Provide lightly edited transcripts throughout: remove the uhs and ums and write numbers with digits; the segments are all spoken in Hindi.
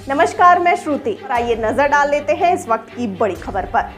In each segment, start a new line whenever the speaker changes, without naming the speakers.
नमस्कार, मैं श्रुति। आइए नजर डाल लेते हैं इस वक्त की बड़ी खबर पर।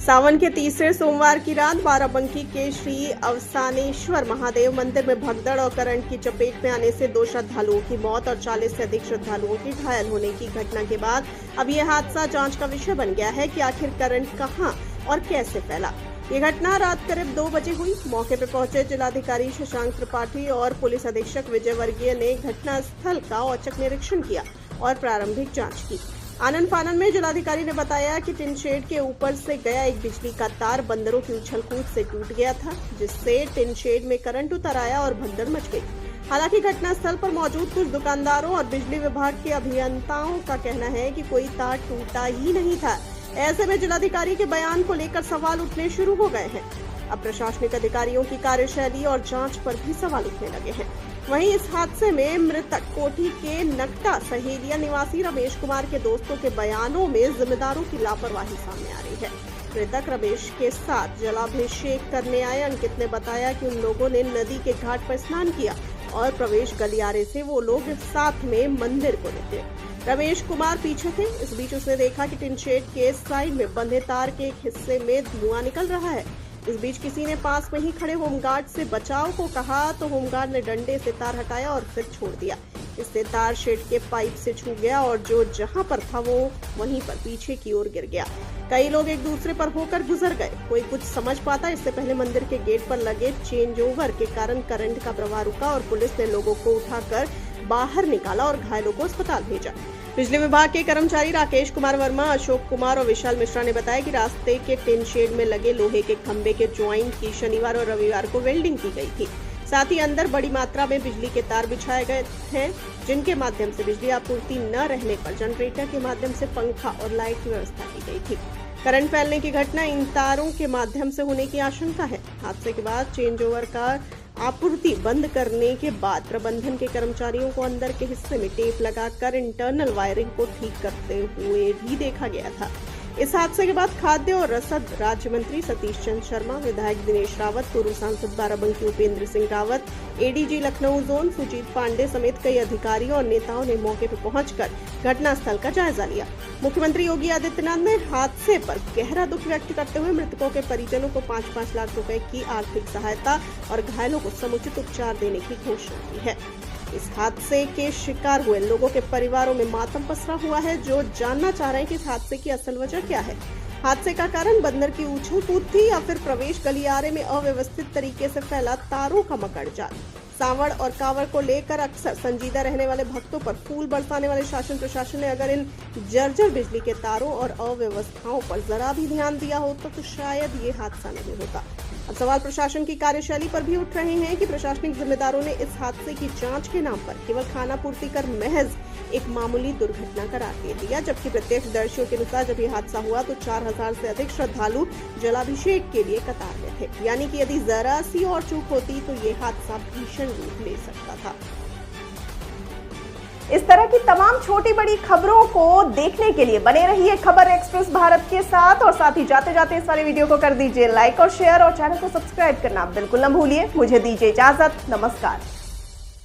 सावन के तीसरे सोमवार की रात बाराबंकी के श्री अवसानेश्वर महादेव मंदिर में भगदड़ और करंट की चपेट में आने से 2 श्रद्धालुओं की मौत और 40 से अधिक श्रद्धालुओं के घायल होने की घटना के बाद अब यह हादसा जांच का विषय बन गया है कि आखिर करंट कहां और कैसे फैला। ये घटना रात करीब 2 बजे हुई। मौके पर पहुंचे जिलाधिकारी शशांक त्रिपाठी और पुलिस अधीक्षक विजय वर्गीय ने घटना स्थल का औचक निरीक्षण किया और प्रारंभिक जांच की। आनन फानन में जिलाधिकारी ने बताया कि टिन शेड के ऊपर से गया एक बिजली का तार बंदरों की उछल कूद से टूट गया था, जिससे टिन शेड में करंट उतर आया और भगदड़ मच गई। हालांकि घटनास्थल पर मौजूद कुछ दुकानदारों और बिजली विभाग के अभियंताओं का कहना है कि कोई तार टूटा ही नहीं था। ऐसे में जिलाधिकारी के बयान को लेकर सवाल उठने शुरू हो गए हैं। अब प्रशासनिक अधिकारियों की कार्यशैली और जांच पर भी सवाल उठने लगे हैं। वहीं इस हादसे में मृतक कोठी के नकटा सहेलिया निवासी रमेश कुमार के दोस्तों के बयानों में जिम्मेदारों की लापरवाही सामने आ रही है। मृतक रमेश के साथ जलाभिषेक करने आए अंकित ने बताया कि उन लोगों ने नदी के घाट पर स्नान किया और प्रवेश गलियारे से वो लोग साथ में मंदिर को निकले। रमेश कुमार पीछे थे। इस बीच उसने देखा कि टिन शेड के साइड में बंधे तार के एक हिस्से में धुआं निकल रहा है। इस बीच किसी ने पास में ही खड़े होमगार्ड से बचाव को कहा तो होमगार्ड ने डंडे से तार हटाया और फिर छोड़ दिया। इससे तार शेड के पाइप से छू गया और जो जहां पर था वो वहीं पर पीछे की ओर गिर गया। कई लोग एक दूसरे पर होकर गुजर गए। कोई कुछ समझ पाता इससे पहले मंदिर के गेट पर लगे चेंज ओवर के कारण करंट का प्रवाह रुका और पुलिस ने लोगों को उठाकर बाहर निकाला और घायलों को अस्पताल भेजा। बिजली विभाग के कर्मचारी राकेश कुमार वर्मा, अशोक कुमार और विशाल मिश्रा ने बताया कि रास्ते के टिन शेड में लगे लोहे के खंभे के ज्वाइंट की शनिवार और रविवार को वेल्डिंग की गई थी। साथ ही अंदर बड़ी मात्रा में बिजली के तार बिछाए गए थे, जिनके माध्यम से बिजली आपूर्ति न रहने पर जनरेटर के माध्यम से पंखा और लाइट की व्यवस्था की गई थी। करंट फैलने की घटना इन तारों के माध्यम से होने की आशंका है। हादसे के बाद चेंज ओवर का आपूर्ति बंद करने के बाद प्रबंधन के कर्मचारियों को अंदर के हिस्से में टेप लगाकर इंटरनल वायरिंग को ठीक करते हुए भी देखा गया था। इस हादसे के बाद खाद्य और रसद राज्य मंत्री सतीश चंद्र शर्मा, विधायक दिनेश रावत, पूर्व सांसद बाराबंकी उपेंद्र सिंह रावत, एडीजी लखनऊ जोन सुजीत पांडे समेत कई अधिकारियों और नेताओं ने मौके पर पहुंचकर घटनास्थल का जायजा लिया। मुख्यमंत्री योगी आदित्यनाथ ने हादसे पर गहरा दुख व्यक्त करते हुए मृतकों के परिजनों को 5-5 लाख रुपए की आर्थिक सहायता और घायलों को समुचित उपचार देने की घोषणा की है। इस हादसे के शिकार हुए लोगों के परिवारों में मातम पसरा हुआ है, जो जानना चाह रहे हैं कि इस हादसे की असल वजह क्या है। हादसे का कारण बंदर की उछल कूद थी या फिर प्रवेश गलियारे में अव्यवस्थित तरीके से फैला तारों का मकड़ जाल। सावड़ और कावड़ को लेकर अक्सर संजीदा रहने वाले भक्तों पर फूल बरसाने वाले शासन प्रशासन ने अगर इन जर्जर बिजली के तारों और अव्यवस्थाओं पर जरा भी ध्यान दिया होता तो शायद ये हादसा नहीं होता। अब सवाल प्रशासन की कार्यशैली पर भी उठ रहे हैं कि प्रशासनिक जिम्मेदारों ने इस हादसे की जांच के नाम पर केवल खानापूर्ति कर महज एक मामूली दुर्घटना करार दे दिया, जबकि प्रत्यक्षदर्शियों के अनुसार जब ये हादसा हुआ तो 4000 से अधिक श्रद्धालु जलाभिषेक के लिए कतार में थे। यानी कि यदि जरा सी और चूक होती तो ये हादसा भीषण रूप ले सकता था। इस तरह की तमाम छोटी बड़ी खबरों को देखने के लिए बने रहिए खबर एक्सप्रेस भारत के साथ और साथ ही जाते जाते इस वाले वीडियो को कर दीजिए लाइक और शेयर और चैनल को सब्सक्राइब करना बिल्कुल न भूलिए। मुझे दीजिए इजाजत। नमस्कार।